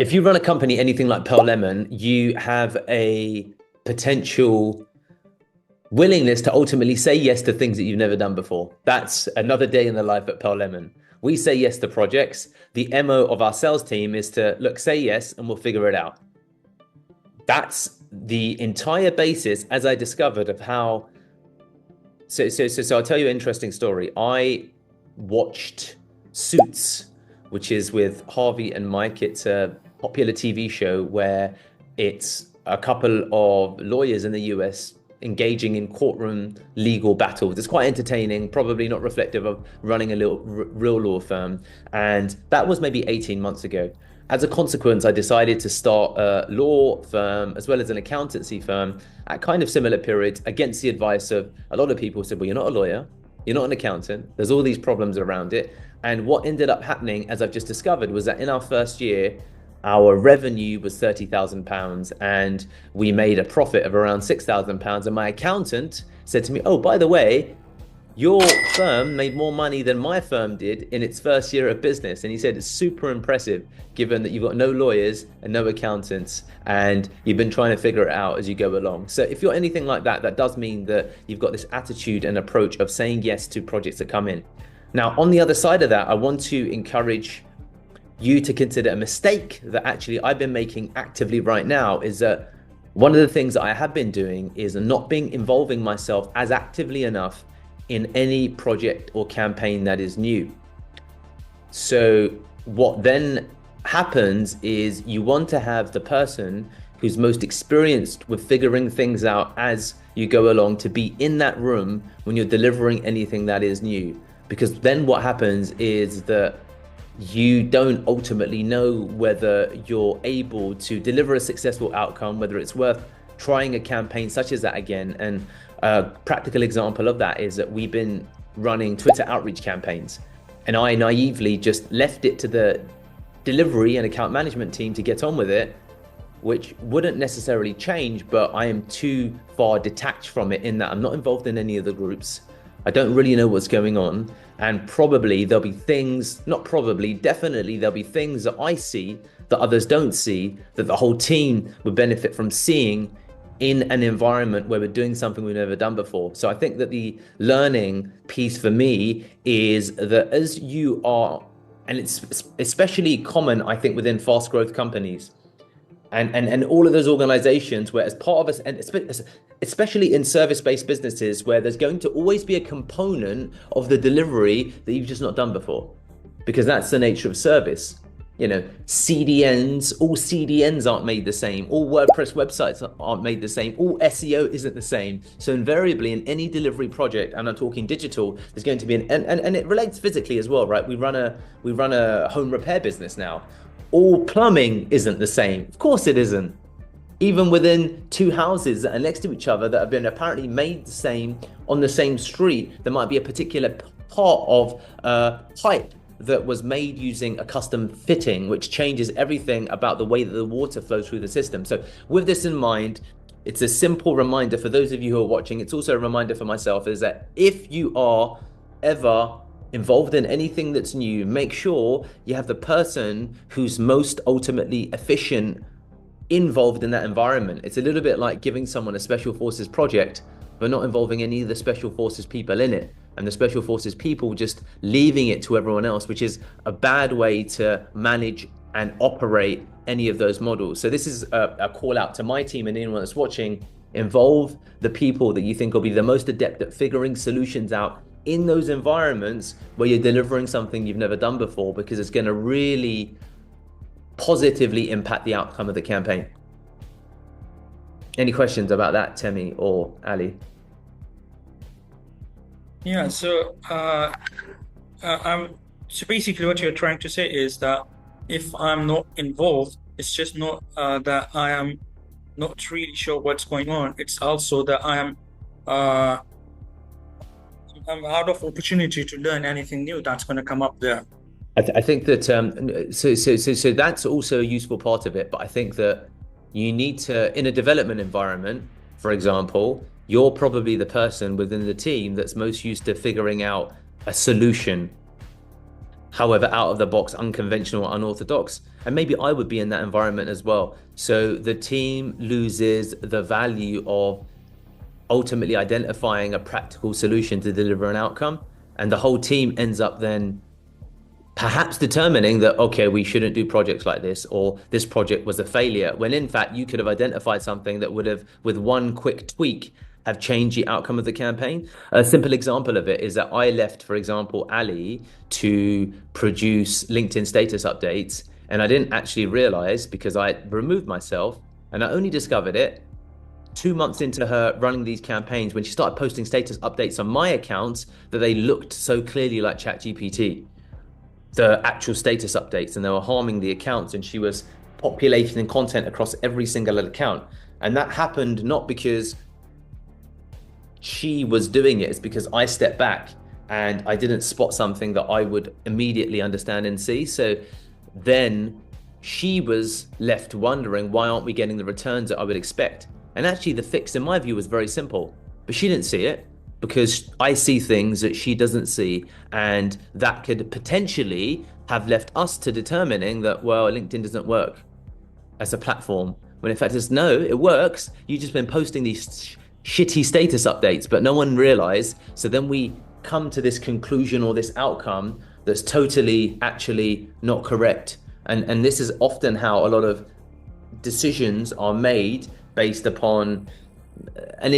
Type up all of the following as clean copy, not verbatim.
If you run a company anything like Pearl Lemon, you have a potential willingness to ultimately say yes to things that you've never done before. That's another day in the life at Pearl Lemon. We say yes to projects. The MO of our sales team is to look, say yes, and we'll figure it out. That's the entire basis, as I discovered, of how. So I'll tell you an interesting story. I watched Suits, which is with Harvey and Mike. It's a popular TV show where it's a couple of lawyers in the US engaging in courtroom legal battles. It's quite entertaining, probably not reflective of running a real law firm. And that was maybe 18 months ago. As a consequence, I decided to start a law firm as well as an accountancy firm at kind of similar periods against the advice of a lot of people who said, well, you're not a lawyer, you're not an accountant, there's all these problems around it. And what ended up happening, as I've just discovered, was that in our first year, our revenue was £30,000 and we made a profit of around £6,000. And my accountant said to me, oh, by the way, your firm made more money than my firm did in its first year of business. And he said, it's super impressive given that you've got no lawyers and no accountants and you've been trying to figure it out as you go along. So if you're anything like that, that does mean that you've got this attitude and approach of saying yes to projects that come in. Now, on the other side of that, I want to encourage you to consider a mistake that actually I've been making actively right now is that one of the things that I have been doing is not involving myself as actively enough in any project or campaign that is new. So what then happens is you want to have the person who's most experienced with figuring things out as you go along to be in that room when you're delivering anything that is new. Because then what happens is that you don't ultimately know whether you're able to deliver a successful outcome, whether it's worth trying a campaign such as that again. And a practical example of that is that we've been running Twitter outreach campaigns, and I naively just left it to the delivery and account management team to get on with it, which wouldn't necessarily change, but I am too far detached from it in that I'm not involved in any of the groups. I don't really know what's going on. And probably there'll be things, not probably, definitely there'll be things that I see that others don't see, that the whole team would benefit from seeing in an environment where we're doing something we've never done before. So I think that the learning piece for me is that as you are, and it's especially common, I think, within fast growth companies, and all of those organizations where as part of us, and especially in service-based businesses where there's going to always be a component of the delivery that you've just not done before, because that's the nature of service. You know, all CDNs aren't made the same. All WordPress websites aren't made the same. All SEO isn't the same. So invariably in any delivery project, and I'm talking digital, there's going to be and it relates physically as well, right? We run a home repair business now. All plumbing isn't the same. Of course it isn't. Even within two houses that are next to each other that have been apparently made the same on the same street, there might be a particular part of pipe that was made using a custom fitting, which changes everything about the way that the water flows through the system. So with this in mind, it's a simple reminder for those of you who are watching. It's also a reminder for myself is that if you are ever involved in anything that's new, make sure you have the person who's most ultimately efficient involved in that environment. It's a little bit like giving someone a special forces project, but not involving any of the special forces people in it, and the special forces people just leaving it to everyone else, which is a bad way to manage and operate any of those models. So this is a call out to my team and anyone that's watching. Involve the people that you think will be the most adept at figuring solutions out in those environments where you're delivering something you've never done before, because it's going to really positively impact the outcome of the campaign. Any questions about that, Temi or Ali? Yeah, so so basically what you're trying to say is that if I'm not involved, it's just not that I am not really sure what's going on. It's also that I'm out of opportunity to learn anything new that's going to come up there. I think that so that's also a useful part of it, but I think that you need to, in a development environment, for example, you're probably the person within the team that's most used to figuring out a solution. however out of the box, unconventional, unorthodox. And maybe I would be in that environment as well. So the team loses the value of ultimately identifying a practical solution to deliver an outcome. And the whole team ends up then perhaps determining that, okay, we shouldn't do projects like this, or this project was a failure, when in fact you could have identified something that would have, with one quick tweak, have changed the outcome of the campaign. A simple example of it is that I left, for example, Ali to produce LinkedIn status updates, and I didn't actually realize, because I removed myself, and I only discovered it 2 months into her running these campaigns, when she started posting status updates on my accounts that they looked so clearly like ChatGPT, the actual status updates, and they were harming the accounts, and she was populating content across every single account. And that happened not because she was doing it, it's because I stepped back and I didn't spot something that I would immediately understand and see. So then she was left wondering, why aren't we getting the returns that I would expect? And actually the fix in my view was very simple, but she didn't see it because I see things that she doesn't see. And that could potentially have left us to determining that, well, LinkedIn doesn't work as a platform, when in fact it's no, it works. You've just been posting these shitty status updates, but no one realized. So then we come to this conclusion or this outcome that's totally actually not correct. And this is often how a lot of decisions are made, based upon an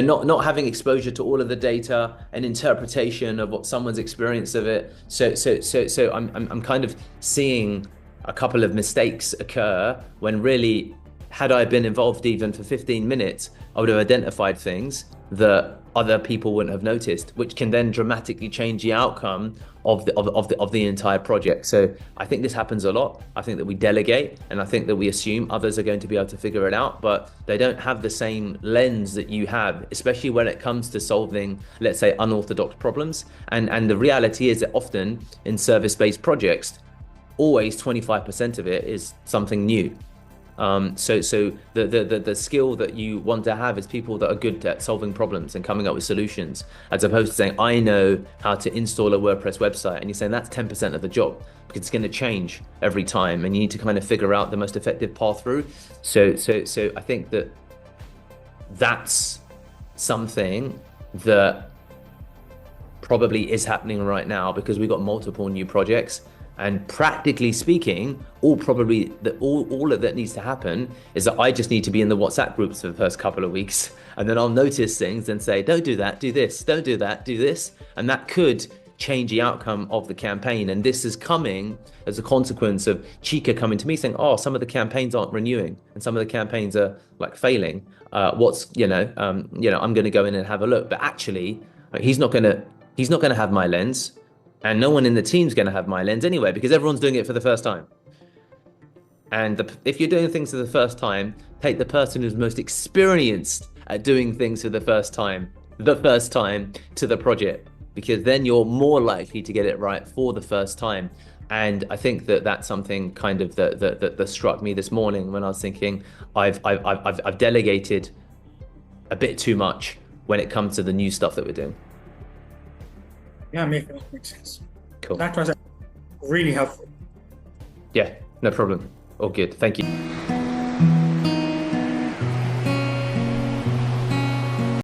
not having exposure to all of the data, an interpretation of what someone's experience of it. So I'm kind of seeing a couple of mistakes occur when really, had I been involved even for 15 minutes, I would have identified things that other people wouldn't have noticed, which can then dramatically change the outcome of the entire project. So I think this happens a lot. I think that we delegate, and I think that we assume others are going to be able to figure it out, but they don't have the same lens that you have, especially when it comes to solving, let's say, unorthodox problems. And the reality is that often in service-based projects, always 25% of it is something new. So the skill that you want to have is people that are good at solving problems and coming up with solutions, as opposed to saying, I know how to install a WordPress website, and you're saying that's 10% of the job, because it's going to change every time, and you need to kind of figure out the most effective path through. So I think that that's something that probably is happening right now, because we've got multiple new projects. And practically speaking, all of that needs to happen is that I just need to be in the WhatsApp groups for the first couple of weeks, and then I'll notice things and say, don't do that, do this, don't do that, do this. And that could change the outcome of the campaign. And this is coming as a consequence of Chika coming to me saying, oh, some of the campaigns aren't renewing and some of the campaigns are like failing. I'm going to go in and have a look. But actually, he's not going to have my lens. And no one in the team's going to have my lens anyway, because everyone's doing it for the first time. And if you're doing things for the first time, take the person who's most experienced at doing things for the first time to the project, because then you're more likely to get it right for the first time. And I think that that's something kind of that struck me this morning when I was thinking, I've delegated a bit too much when it comes to the new stuff that we're doing. Yeah, makes sense. Cool. That was really helpful. Yeah, no problem. All good. Thank you.